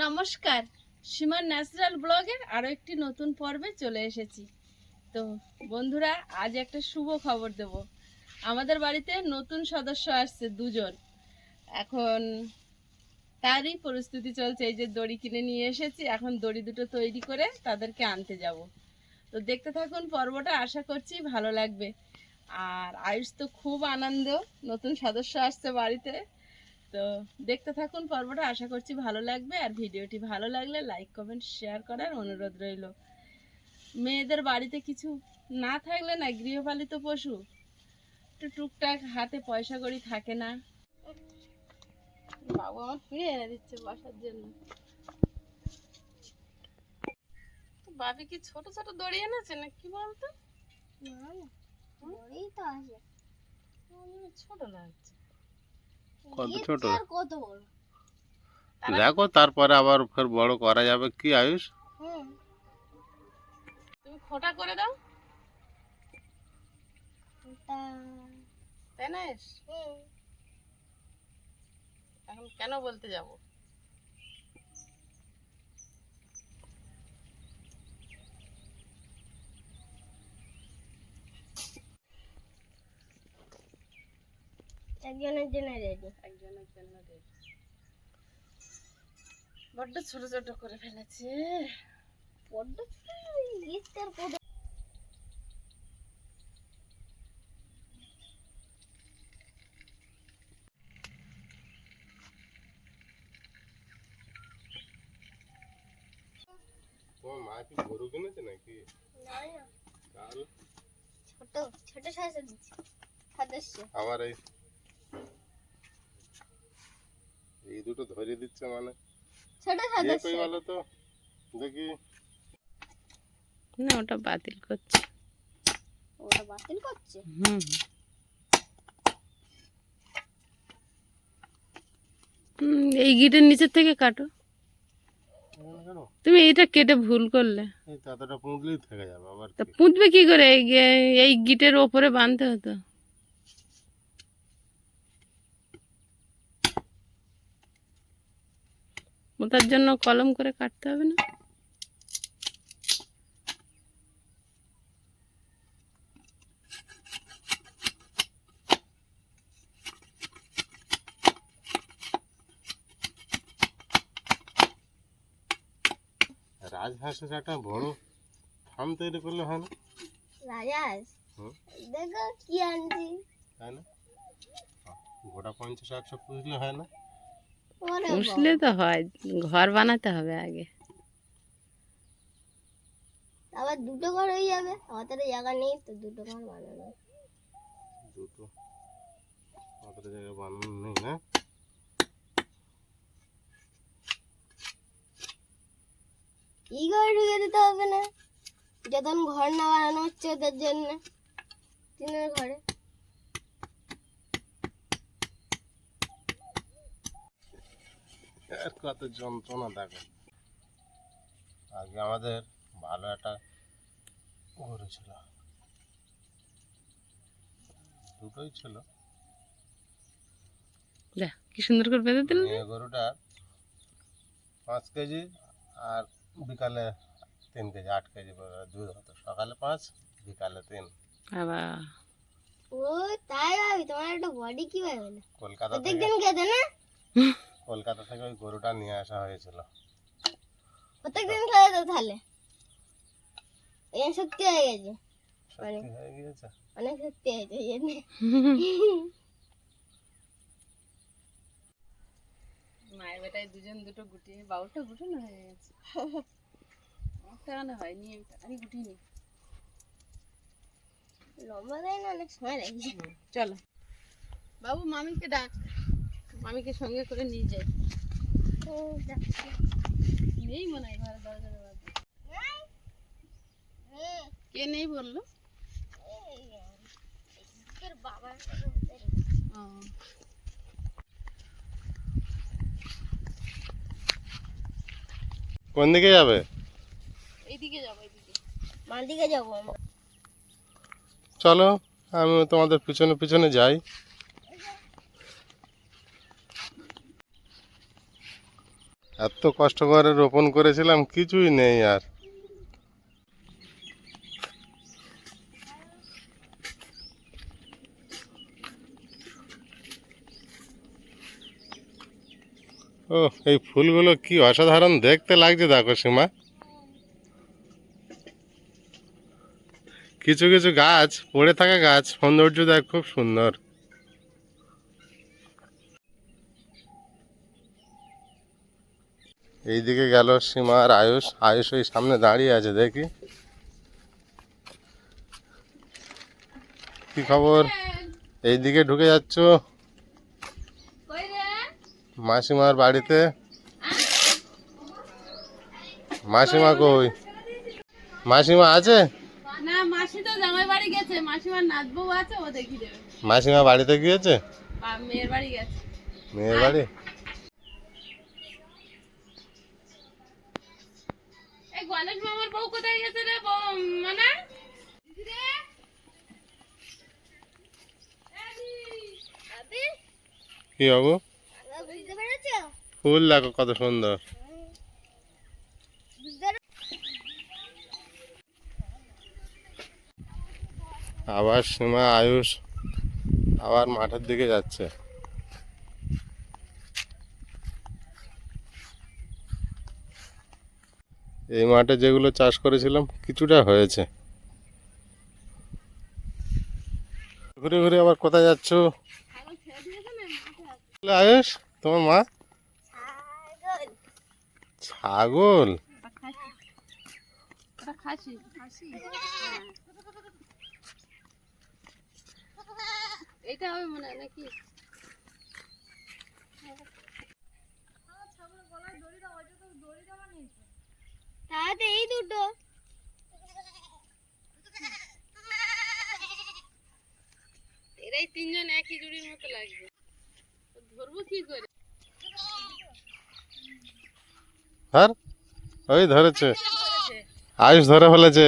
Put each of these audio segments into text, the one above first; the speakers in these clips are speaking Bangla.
নমস্কার, সীমার ন্যাচারাল ব্লগের আরও একটি নতুন পর্বে চলে এসেছি। তো বন্ধুরা, আজ একটা শুভ খবর দেব। আমাদের বাড়িতে নতুন সদস্য আসছে দুজন। এখন তারই প্রস্তুতি চলছে। এই যে দড়ি কিনে নিয়ে এসেছি, এখন দড়ি দুটো তৈরি করে তাদেরকে আনতে যাব। তো দেখতে থাকুন পর্বটা, আশা করছি ভালো লাগবে। আর আয়ুষ তো খুব আনন্দ, নতুন সদস্য আসছে বাড়িতে। তো দেখতে থাকুন পর্বটা, আশা করছি ভালো লাগবে। আর ভিডিওটি ভালো লাগলে লাইক কমেন্ট শেয়ার করার অনুরোধ রইল। মেয়েদের বাড়িতে কিছু না থাকলে না, গৃহপালিত পশু একটু টুকটাক হাতে পয়সা কড়ি থাকে না। বাবু আমার ফিরে এনে দিচ্ছে বসার জন্য। বাবি কি ছোট ছোট দড়ি এনেছে না কি বলতো? ছোট লাগছে। কত ছোট দেখো, তারপরে আবার ফের বড় করা যাবে। কি আয়ুষ, তুমি খোটা করে দাও তাই না? এখন কেন বলতে যাব? একজনের জন্য রেডি, একজনের জন্য রেডি। বড্ড ছোট ছোট করে ফেলেছে। বড্ড গিফটের কত তোমার মা কি গরু কিনেছে নাকি? না না, কাল ছোট ছোট সাইজের দিচ্ছি সদস্য। আবার এই দুটো ধরে দিচ্ছে, মানে ছোট ইয়ে সদস্য। কই বলো তো দেখি। না, ওটা বাতিল করছে। ওটা বাতিল করছে। এই গিটের নিচের থেকে কাটো। কেন তুমি এটা কেটে ভুল করলে। এই তাতাটা পুঁতলেই থেকে যাবে আবার। তা পুঁতবে কি করে? এই গিটের ওপরে বাঁধতে হতো। ওটার জন্য কলম করে কাটতে হবে না? রাজহাঁসের একটা বড় ফার্ম তৈরি করলে হয় না? রাজাস, দেখো কি আনছি। তাই না? গোটা 50-100 পুষলে হয় না? ওরে পুষলে তো হয়, ঘর বানাতে হবে আগে। আবার দুটো ঘর হয়ে যাবে, আমাদের জায়গা নেই তো দুটো ঘর বানানো। দুটো আমাদের জায়গায় বানানো নেই না? এই ঘরে ঢুকে দিতে হবে না? যখন ঘর না বানানো হচ্ছে ওদের জন্য, টিনের ঘরে। আর কত যন্ত্রণা দেখো। আগে আমাদের ভালো একটা গরু ছিল, দুটোই ছিল। দেখ কি সুন্দর করে বেঁধে দিল। মেয়ে গরুটা 5 কেজি আর বিকালে 3 কেজি, 8 কেজি করে দুধ হতো। সকালে 5, বিকালে 3। আবার ও তাই ভাবি, তোমার একটা বডি কি ভাবে না? কলকাতা প্রত্যেক থেকে দিন খেতে না? কলকাতা থেকে ওই গরুটা নিয়ে আসা হয়েছিল। প্রত্যেক দিন খেতে তো তাহলে এই শক্তি হয়ে গেছে, সত্যি হয়ে গিয়েছে। অনেক শক্তি হয়েছে এই জন্য। মায়ের বেটায় দুজন দুটো গুটিয়ে, বাবুটা গুটানো হয়ে গেছে। একটা মানে হয়নি, আমি গুটিয়ে নি। লম্বা দেয় না, অনেক সময় লাগে। চলো বাবু, মামিকে ডাক, মামিকে সঙ্গে করে নিয়ে যাই। নেই মনে হয় ঘরে, দরজা দেওয়া। কে নেই বললো? বাবা কোন দিকে যাবে? এইদিকে যাবো, এইদিকে। মার দিকে যাবো আমরা। চলো, আমি তোমাদের পিছনে পিছনে যাই। এত কষ্ট করে রোপণ করেছিলাম, কিছুই নেই আর। ও, এই ফুলগুলো কি অসাধারণ দেখতে লাগছে, দেখো সীমা। কিছু কিছু গাছ, পড়ে থাকা গাছ, সৌন্দর্য দেখ খুব সুন্দর। এইদিকে গেল সীমা আর আয়ুষ। আয়ুষ ওই সামনে দাঁড়িয়ে আছে, দেখি কি খবর। এইদিকে ঢুকে যাচ্ছ কই রে? মাসিমার বাড়িতে। মাসিমা কই? মাসিমা আছে? না, মাসি তো জামাই বাড়ি গেছে, মাসিমার নাতবউ আছে, ও দেখি দেবে। মাসিমা বাড়িতে গিয়েছে? মেয়ের বাড়ি গেছে। মেয়ের বাড়ি? এই গণেশ মামার বউ কোথায় গেছে রে? মানে কি বাবু? বুঝতে পেরেছো? ফুল দেখো কত সুন্দর। আবার সীমা আয়ুষ আবার মাঠের দিকে যাচ্ছে। এই মাঠে যেগুলো চাষ করেছিলাম কিছুটা হয়েছে। ঘুরে ঘুরে আবার কোথায় যাচ্ছ আয়ুষ? তোমার মা? ছাগল? খাসি। এটা হবে মনে হয় নাকি? তাহলে এই দুটো এরাই তিনজন একই জুড়ির মতো লাগবে, ধরবো কি করে? আর ওই ধরেছে, আয়ুষ ধরে ফেলেছে।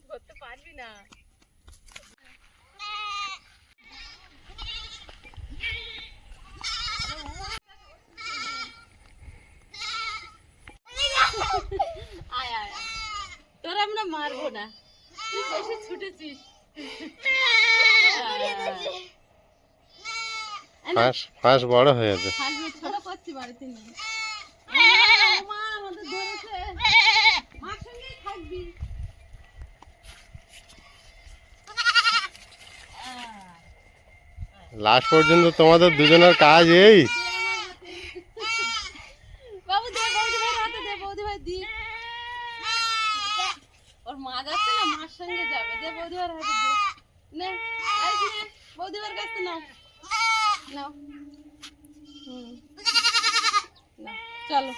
ধরতে পারবি না। আয় আয় আয়। তোর আমরা মারবো না, তুই বেশি ছুটেছিস। হাঁস হাঁস বড় হয়েছে। ছোট করছি বাড়িতে নিয়ে। মা আমাদের ধরেছে, মার সঙ্গেই থাকবি। লাস্ট পর্যন্ত তোমাদের দুজনের কাজ এই। বাবু দে, বৌদি ভাই হাতে দে, বৌদি ভাই দি। ওর মা যাচ্ছে না, মার সঙ্গে যাবে, দে বৌদি ভাই হাতে দে। নে আই নে, বৌদি ভাইয়ের কাছে নাও নাও। নাও, চলো।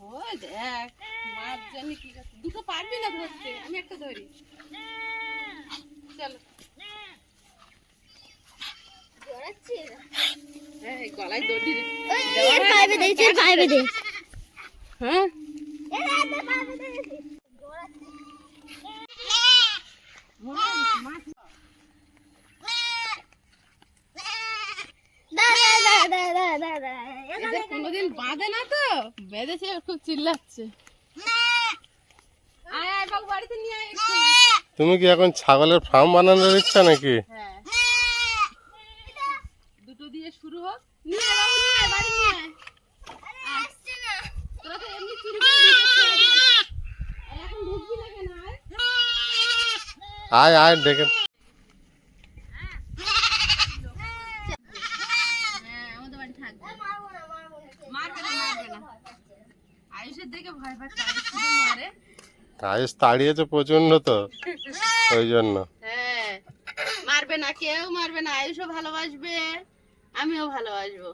ওই দেখ মার জন্য কি করছে। দুটো পারবি না ধরতে, আমি একটা ধরি। চলো। এই গলায় দড়ি রে। পাইবে দিয়েছে, পাইবে দে। হ্যাঁ এদের কোনোদিন বাঁধে না তো, বেঁধেছে খুব চিল্লাচ্ছে। আয় আয় বাবু, বাড়িতে নিয়ে আয় একটু। তুমি কি এখন ছাগলের ফার্ম বানানোর ইচ্ছা নাকি? হ্যাঁ, দুটো দিয়ে শুরু হোক। নিয়ে আয় বাবু, নিয়ে আয়, বাড়ি নিয়ে আয়। তোরা তো এমনি চুরি করে ঢুকেছিস। আর এখন ঢুকবি না কেন? আয়। আয় আয় ডেকে। হ্যাঁ, আমাদের বাড়ি থাকবে। মারবে না, মারবে না। আয়ুষের দেখে ভয় পাচ্ছে, আয়ুষ শুধু মারে। আয়ুষ তাড়িয়েছে প্রচন্ড তো, ওই জন্য। হ্যাঁ, মারবে না, কেউ মারবে না। আয়ুষও ভালোবাসবে, আমিও ভালোবাসবো,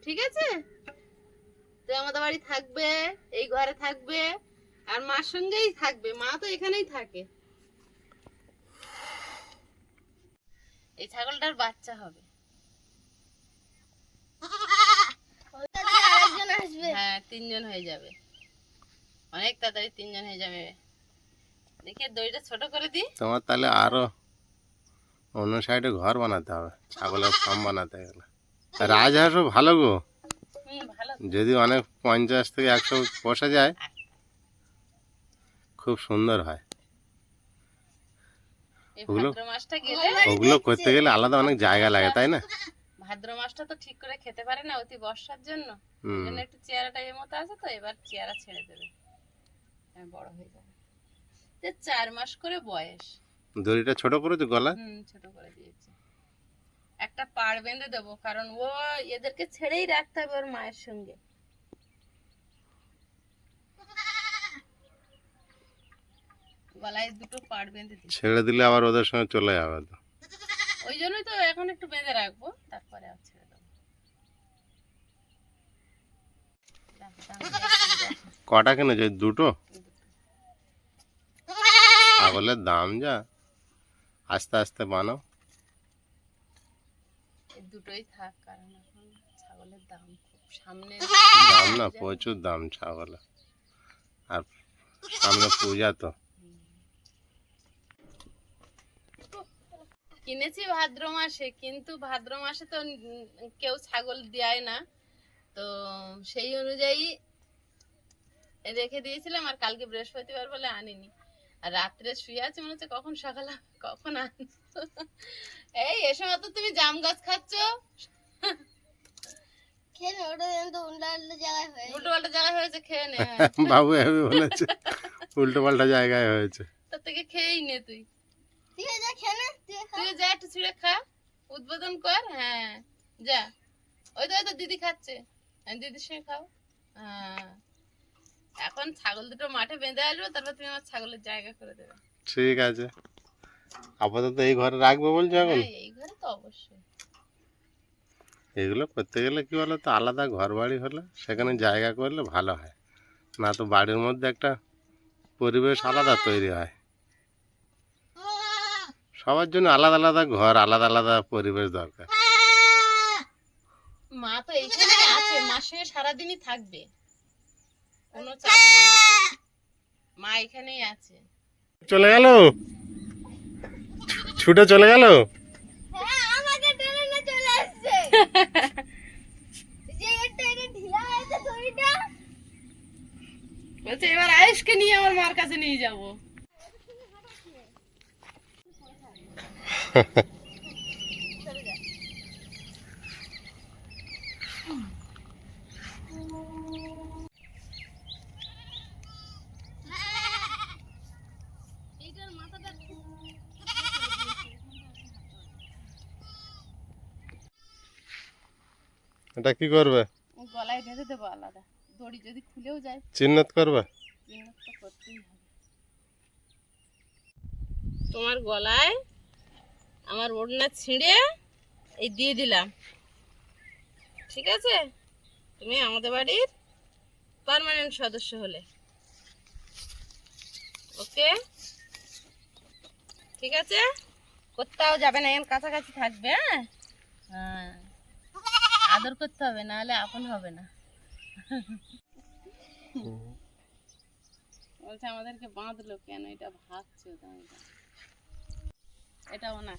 ঠিক আছে? তুই আমাদের বাড়ি থাকবে, এই ঘরে থাকবে, আর মার সঙ্গেই থাকবে। মা তো এখানেই থাকে। এই ছাগলটার বাচ্চা হবে। আরেকজন আসবে। হ্যাঁ, 3 জন হয়ে যাবে, অনেক তাড়াতাড়ি 3 জন হয়ে যাবে। দেখি দড়িটা ছোট করে দিই। তোমার তাহলে আরো অন্য সাইডে ঘর বানাতে হবে, ছাগলের ফার্ম বানাতে গেলে। রাজহাঁসও ভালো গো, ভালো। যদি অনেক 50 থেকে 100 পোষা যায় খুব সুন্দর হয়। এই ওগুলো- ভাদ্র মাসটা গেলে, ওগুলো করতে গেলে আলাদা অনেক জায়গা লাগে, তাই না? ভাদ্র মাসটা তো ঠিক করে খেতে পারে না অতি বর্ষার জন্য। হুম। এই জন্য একটু চেয়ারাটা এর মতো আছে, তো এবার চেয়ারা ছেড়ে দেবে, বড় হয়ে যাবে। 4 মাস করে বয়স। দড়িটা ছোট করেছো গলা? ছোট করে দিয়েছি। একটা পাড় বেঁধে দেবো, কারণ ও এদেরকে ছেড়েই রাখতে হবে ওর মায়ের সঙ্গে। গলায় 2টো পাড় বেঁধে দিই। ছেড়ে দিলে আবার ওদের সঙ্গে চলে যাবে তো। ওই জন্যই তো এখন একটু বেঁধে রাখবো, তারপরে আর ছেড়ে দেবো। কটা কিনেছো? 2টো? ছাগলের দাম যা, আস্তে আস্তে বানাও। এই 2টোই থাক, কারণ এখন ছাগলের দাম খুব সামনে। দাম না, প্রচুর দাম ছাগলের, আর সামনে পূজা তো। কিনেছি ভাদ্র মাসে, কিন্তু ভাদ্র মাসে তো কেউ ছাগল দেয় না, তো সেই অনুযায়ী রেখে দিয়েছিলাম। আর কালকে বৃহস্পতিবার বলে আনিনি, আর রাত্রে শুয়ে আছে, মনে হচ্ছে কখন সকাল হবে, কখন আনবো। এই সময় তো তুমি জাম গাছ খাচ্ছ, খেয়ে নে, ওটা কিন্তু উল্টা উল্টা জায়গায় হয়ে উল্টো পাল্টা জায়গায় হয়েছে, খেয়ে নে। বাবু আমি বলেছে উল্টো পাল্টা জায়গায় হয়েছে। তার থেকে খেয়েই নে তুই। ঠিক আছে, যা খেয়ে নে, তুই খা। তুই যা একটু ছিঁড়ে খা, উদ্বোধন কর। হ্যাঁ যা, ওই তো দিদি খাচ্ছে, দিদির সঙ্গে খাও। হ্যাঁ, এখন ছাগল 2টো মাঠে বেঁধে আসবো, তারপর তুমি আমার ছাগলের জায়গা করে দেবে। ঠিক আছে, আপাতত এই ঘরে রাখবো বলছো এখন? হ্যাঁ, এই ঘরে তো অবশ্যই। এগুলো করতে গেলে কি বলো তো, আলাদা ঘর বাড়ি হলে সেখানে জায়গা করলে ভালো হয়, না তো বাড়ির মধ্যে একটা পরিবেশ আলাদা তৈরি হয়। সবার জন্য আলাদা আলাদা ঘর, আলাদা আলাদা পরিবেশ দরকার। মা তো এইখানে আছে, মার সঙ্গে সারাদিনই থাকবে, কোনো চাপ নেই, মা এখানেই আছে। চলে গেল, ছুটে চলে গেল। হ্যাঁ, আমাকে টেনে নিয়ে চলে আসছে। যে এটা ঢিলা হয়েছে দড়িটা। বলছে এবার আয়ুষকে নিয়ে আমার মার কাছে নিয়ে যাবো। এটা কি করবে? গলায় বেঁধে দেবো আলাদা, দড়ি যদি খুলেও যায় চিহ্নিত করবে? চিহ্নিত তো করতেই হবে। তোমার গলায় আমার ওড়না ছিঁড়ে এই দিয়ে দিলাম, ঠিক আছে? তুমি আমাদের বাড়ির পার্মানেন্ট সদস্য হলে, ওকে? ঠিক আছে, কোথাও যাবে না, এর কাছাকাছি থাকবে। হ্যাঁ, হ্যাঁ, আদর করতে হবে, না হলে আপন হবে না। বলছে আমাদেরকে বাঁধলো কেন, এটা ভাবছে এটাও না।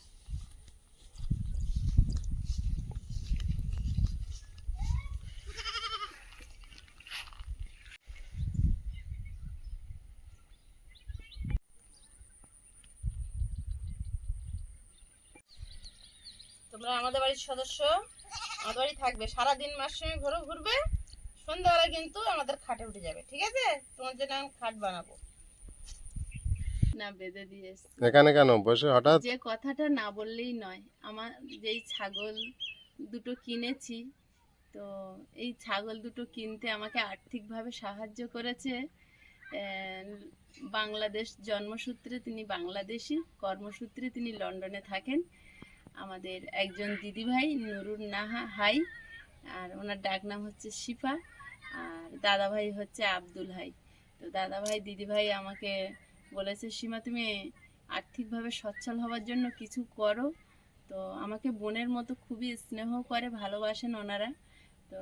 তোমরা আমাদের বাড়ির সদস্য, আমাদের বাড়ি থাকবে সারাদিন, মার সঙ্গে ঘুরবে, সন্ধ্যাবেলা কিন্তু আমাদের খাটে উঠে যাবে, ঠিক আছে? তোমার জন্য আমি খাট বানাবো না, বেঁধে দিয়ে এসছি। এখানে কেন বসে হঠাৎ? যে কথাটা না বললেই নয়, আমার যেই ছাগল 2টো কিনেছি, তো এই ছাগল 2টো কিনতে আমাকে আর্থিকভাবে সাহায্য করেছে বাংলাদেশ জন্মসূত্রে, তিনি বাংলাদেশি, কর্মসূত্রে তিনি লন্ডনে থাকেন, আমাদের একজন দিদিভাই নুরুন নাহা হাই, আর ওনার ডাক নাম হচ্ছে শিফা, আর দাদাভাই হচ্ছে আব্দুল হাই। তো দাদাভাই দিদিভাই আমাকে বলেছে, সীমা তুমি আর্থিকভাবে সচ্ছল হওয়ার জন্য কিছু করো। তো তো আমাকে বোনের মতো খুবই স্নেহ করে, ভালোবাসেন ওনারা। তো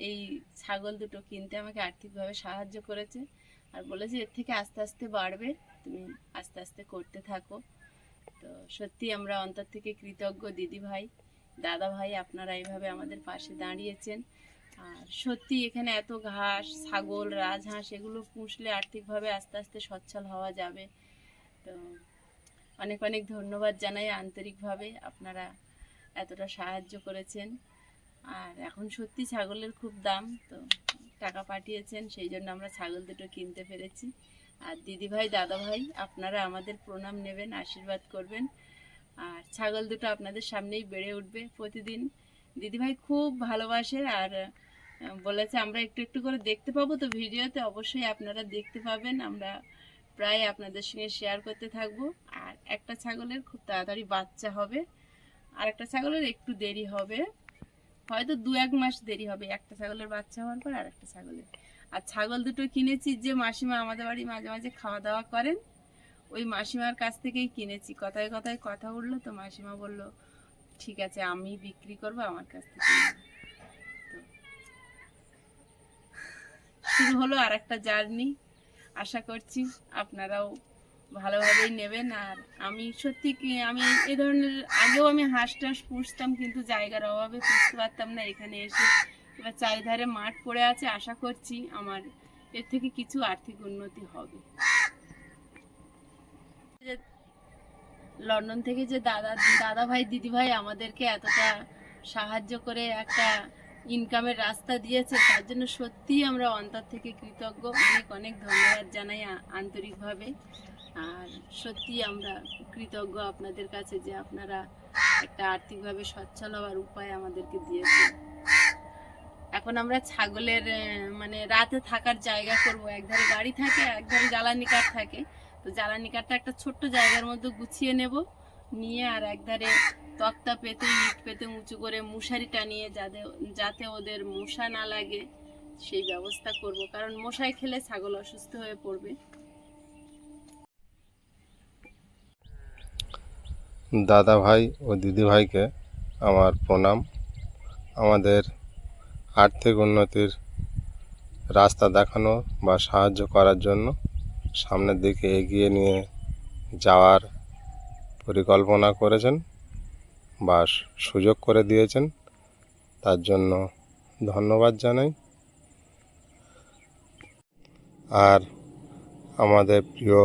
এই ছাগল দুটো কিনতে আমাকে আর্থিকভাবে সাহায্য করেছে আর বলেছে এর থেকে আস্তে আস্তে বাড়বে, তুমি আস্তে আস্তে করতে থাকো। তো সত্যি আমরা অন্তর থেকে কৃতজ্ঞ দিদি ভাই, দাদা ভাই, আপনারা এইভাবে আমাদের পাশে দাঁড়িয়েছেন। আর সত্যি এখানে এত ঘাস, ছাগল, রাজহাঁস এগুলো পুষলে আর্থিকভাবে আস্তে আস্তে সচ্ছল হওয়া যাবে। তো অনেক অনেক ধন্যবাদ জানাই আন্তরিকভাবে, আপনারা এতটা সাহায্য করেছেন। আর এখন সত্যি ছাগলের খুব দাম, তো টাকা পাঠিয়েছেন, সেই জন্য আমরা ছাগল দুটো কিনতে পেরেছি। আর দিদিভাই, দাদাভাই, আপনারা আমাদের প্রণাম নেবেন, আশীর্বাদ করবেন। আর ছাগল দুটো আপনাদের সামনেই বেড়ে উঠবে প্রতিদিন। দিদিভাই খুব ভালোবাসে আর বলেছে আমরা একটু একটু করে দেখতে পাবো, তো ভিডিওতে অবশ্যই আপনারা দেখতে পাবেন। আমরা প্রায় আপনাদের সঙ্গে শেয়ার করতে থাকবো। আর একটা ছাগলের খুব তাড়াতাড়ি বাচ্চা হবে, আর একটা ছাগলের একটু দেরি হবে, হয়তো 2-1 মাস দেরি হবে একটা ছাগলের বাচ্চা হওয়ার পর আর একটা ছাগলের। আর ছাগল দুটো কিনেছি যে মাসিমা আমাদের বাড়ি মাঝে মাঝে খাওয়া দাওয়া করেন, ওই মাসিমার কাছ থেকেই কিনেছি। কথায় কথায় কথা উঠলো, তো মাসিমা বলল ঠিক আছে আমি বিক্রি করবো, আমার কাছ থেকে নিও। তো শুরু হলো আর একটা জার্নি, আশা করছি আপনারাও ভালোভাবেই নেবেন। আর আমি সত্যি কি আমি এই ধরনের আগেও আমি হাঁস টাস পুষতাম, কিন্তু জায়গার অভাবে পুষতে পারতাম না। এখানে এসে এবার চারিধারে মাঠ পড়ে আছে, আশা করছি আমার এর থেকে কিছু আর্থিক উন্নতি হবে। লন্ডন থেকে যে দাদা ভাই, দিদি ভাই আমাদেরকে এতটা সাহায্য করে একটা ইনকামের রাস্তা দিয়েছে, তার জন্য সত্যিই আমরা অন্তর থেকে কৃতজ্ঞ। অনেক অনেক ধন্যবাদ জানাই আন্তরিকভাবে। আর সত্যি আমরা কৃতজ্ঞ আপনাদের কাছে যে আপনারা একটা আর্থিকভাবে সচ্ছল হওয়ার উপায় আমাদেরকে দিয়েছেন। এখন আমরা ছাগলের মানে রাতে থাকার জায়গা করব। একধারে বাড়ি থাকে, একধারে জ্বালানি কাঠ থাকে। তো জ্বালানি কাঠটা একটা ছোট্ট জায়গার মধ্যে গুছিয়ে নেব, নিয়ে আর একধারে তক্তা পেতে, ইট পেতে উঁচু করে মশারি টানিয়ে যাতে ওদের মশা না লাগে সেই ব্যবস্থা করব। কারণ মশায় খেলে ছাগল অসুস্থ হয়ে পড়বে। দাদা ভাই ও দিদি ভাইকে আমার প্রণাম। আমাদের আর্থিক উন্নতির রাস্তা দেখানো বা সাহায্য করার জন্য, সামনের দিকে এগিয়ে নিয়ে যাওয়ার পরিকল্পনা করেছেন বা সুযোগ করে দিয়েছেন, তার জন্য ধন্যবাদ জানাই। আর আমাদের প্রিয়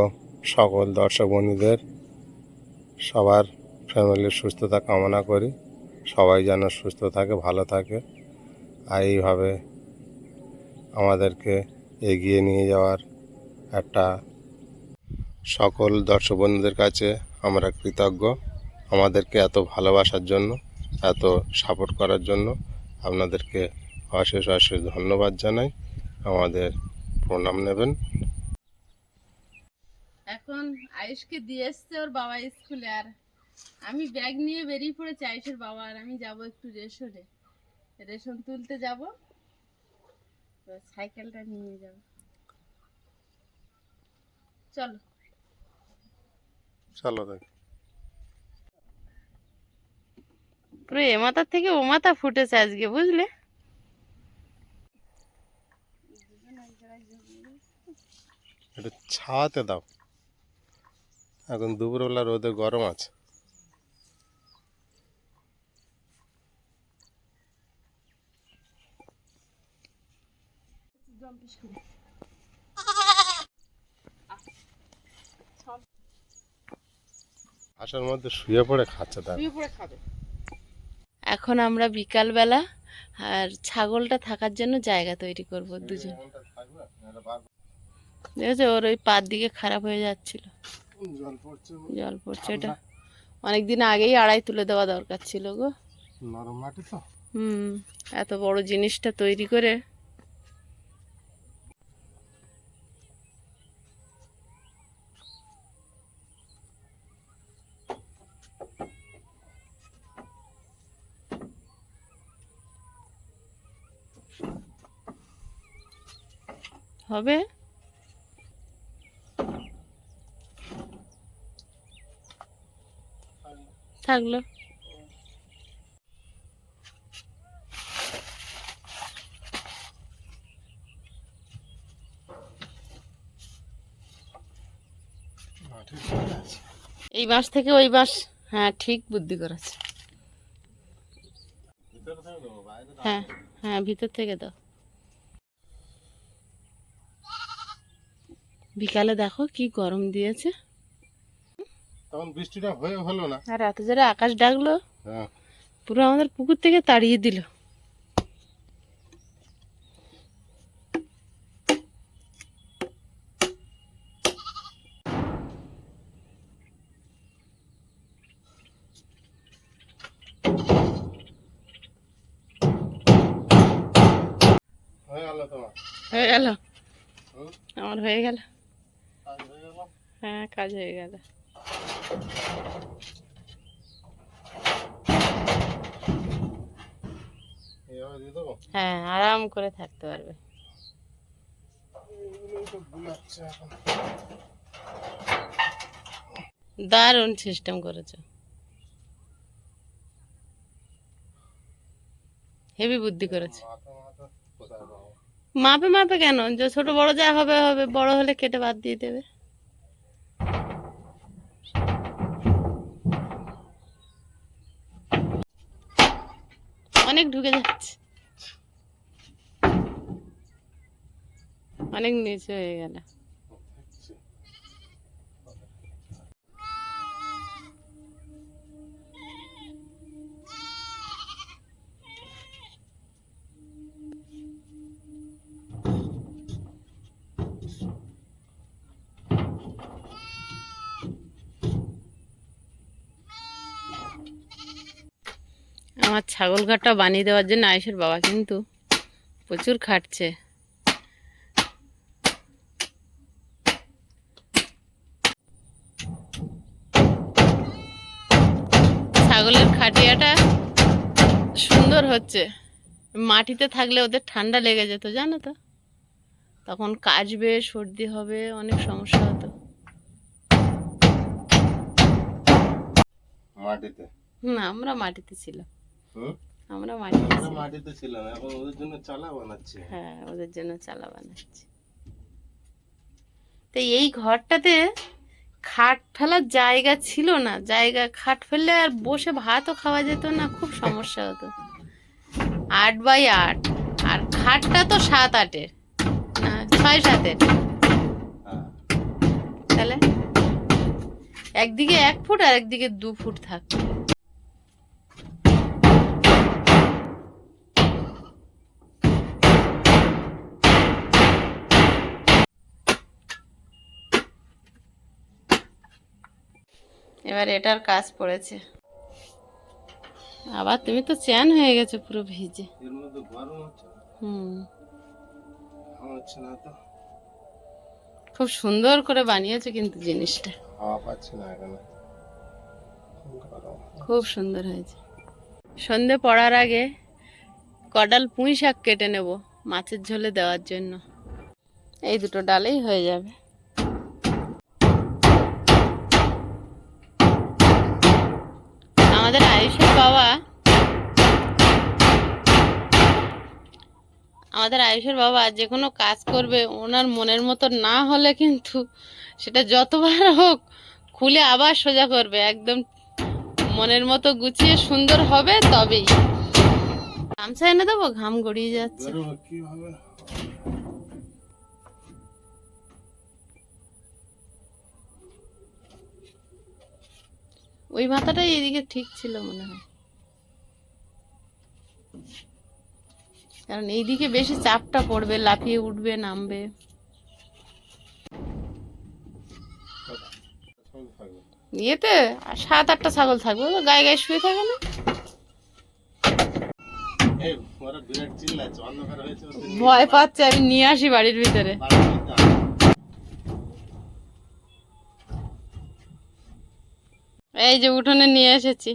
সকল দর্শক বন্ধুদের সবার ফ্যামিলির সুস্থতা কামনা করি, সবাই যেন সুস্থ থাকে, ভালো থাকে। আর এইভাবে আমাদেরকে এগিয়ে নিয়ে যাওয়ার একটা সকল দর্শক বন্ধুদের কাছে আমরা কৃতজ্ঞ। আমাদেরকে এত ভালোবাসার জন্য, এত সাপোর্ট করার জন্য আপনাদেরকে অশেষ অশেষ ধন্যবাদ জানাই। আমাদের প্রণাম নেবেন। এখন আয়ুষকে দিয়ে এসছে ওর বাবা স্কুলে, আর আমি ব্যাগ নিয়ে বেরিয়ে পড়েছি। আয়ুষের বাবা আর আমি যাব একটু রেশন তুলতে যাব, তো সাইকেলটা নিয়ে যাব। চলো চলো দেখ, পুরো এ মাথার থেকে ও মাথা ফুটেছে আজকে, বুঝলে? একটু ছাওয়াতে দাও, এখন দুপুরবেলা রোদে গরম আছে। আসার মধ্যে শুয়ে পড়ে খাচ্ছে, তার এখন আমরা বিকালবেলা আর ছাগলটা থাকার জন্য জায়গা তৈরি করব দুজন। দেখেছো ওর ওই পার দিকে খারাপ হয়ে যাচ্ছিল, জল পড়ছে। ওটা অনেকদিন আগেই আড়াই তুলে দেওয়া দরকার ছিল গো। নরম মাটি তো। এত বড় জিনিসটা তৈরি করে। হবে থাকলো। এই বাঁশ থেকে ওই বাঁশ, হ্যাঁ ঠিক বুদ্ধি করেছে। ভিতরে থেকে দেবো, বাইরে দাও। হ্যাঁ হ্যাঁ, ভিতর থেকে দাও। বিকালে দেখো কি গরম দিয়েছে, তখন বৃষ্টিটা হলো না। আর এত জোরে আকাশ ডাকলো, হ্যাঁ, পুরো আমাদের পুকুর থেকে তাড়িয়ে দিল। হয়ে গেল তোমার। হয়ে গেল, হুম, আমার হয়ে গেল। কাজ হয়ে গেল। হ্যাঁ কাজ হয়ে গেল। এইভাবে দিয়ে দেবো। হ্যাঁ আরাম করে থাকতে পারবে। এইগুলোই তো বুলাচ্ছে এখন। দারুণ সিস্টেম করেছো, হেভি বুদ্ধি করেছে। মাথা মাথা কোথায় পাবো? মাপে মাপে কেন, যে ছোট বড় যা হবে হবে, বড় হলে কেটে বাদ দিয়ে দেবে। অনেক ঢুকে যাচ্ছে, অনেক নিচে হয়ে গেল। আমার ছাগল ঘরটা বানিয়ে দেওয়ার জন্য আয়েশের বাবা কিন্তু প্রচুর খাটছে। ছাগলের খাটিয়াটা সুন্দর হচ্ছে, মাটিতে থাকলে ওদের ঠান্ডা লেগে যেত জানো তো, তখন কাশবে, সর্দি হবে, অনেক সমস্যা হতো। মাটিতে। না আমরা মাটিতে ছিলাম, হুম, আমরা মাটিতে আমরা ছিলাম। মাটিতে ছিলাম, এখন ওদের জন্য চালা বানাচ্ছি। হ্যাঁ ওদের জন্য চালা বানাচ্ছি। তো এই ঘরটাতে খাট ফেলার জায়গা ছিল না, খাট ফেললে আর বসে ভাতও খাওয়া যেত না, খুব সমস্যা হতো। 8x8, আর খাটটা তো 7-8-এর, না 6-7-এর। হ্যাঁ, তাহলে একদিকে 1 ফুট আর একদিকে 2 ফুট থাকতো। এবার এটার কাজ পড়েছে। আবার তুমি তো চ্যান হয়ে গেছো পুরো ভিজে। এর মধ্যে গরম হচ্ছে না? হুম, হচ্ছে না তো। খুব সুন্দর করে বানিয়েছো কিন্তু জিনিসটা, হাওয়া পাচ্ছি না এখানে, গরম। খুব সুন্দর হয়েছে। সন্ধে পড়ার আগে কডাল পুঁই শাক কেটে নেব মাছের ঝোলে দেওয়ার জন্য, এই দুটো ডালেই হয়ে যাবে। আমাদের আয়ুষের বাবা যে কোনো কাজ করবে, ওনার মনের মতো না হলে কিন্তু সেটা যতবার হোক খুলে আবার সোজা করবে, একদম মনের মতো গুছিয়ে সুন্দর হবে তবেই। গামছা এনে দেবো, ঘাম গড়িয়ে যাচ্ছে। বেরোবে কিভাবে? ওই মাথাটাই এদিকে ঠিক ছিল মনে হয়, কারণ এইদিকে বেশি চাপটা পড়বে, লাফিয়ে উঠবে নামবে। ইয়েতে 7-8টা ছাগল থাকবে, ও গায়ে গায়ে শুয়ে থাকে না। এই ওরা বিরাট চিল্লাচ্ছে, অন্ধকার হয়েছে, ওদের নিয়ে ভয় পাচ্ছে, আমি নিয়ে আসি বাড়ির ভিতরে। বাড়ি যেতে হবে। এই যে উঠোনে নিয়ে এসেছি,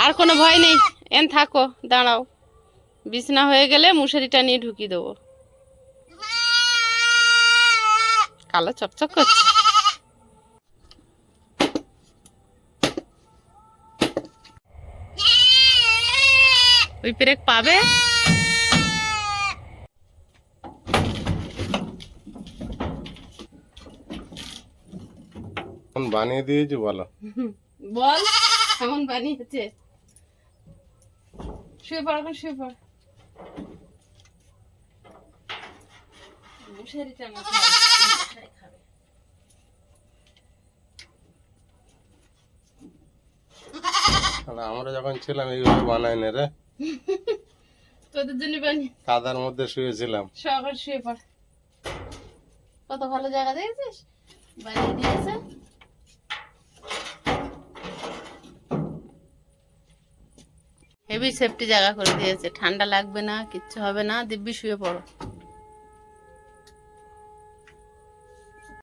আর কোনো ভয় নেই, এন থাকো, দাঁড়াও, বিছনা হয়ে গেলে মশারিটা নিয়ে ঢুকিয়ে দেবো। কালো চকচক করছে। ওই পেরেক পাবে। এখন বানিয়ে দিয়েছি বলো। বল কেমন বানিয়েছে। শুয়ে পড়, এখন শুয়ে পড়। মশারি টাঙাতে হবে, মশাই খাবে। আর আমরা যখন ছিলাম এইভাবে বানাই না রে, তোদের জন্য বানিয়ে। কাদার মধ্যে শুয়েছিলাম। সকাল শুয়ে পড়। কত ভালো জায়গা দেখেছিস, বানিয়ে দিয়েছে। হেভি সেফটি জায়গা করে দিয়েছে, ঠান্ডা লাগবে না, কিচ্ছু হবে না, দিব্যি শুয়ে পড়ো।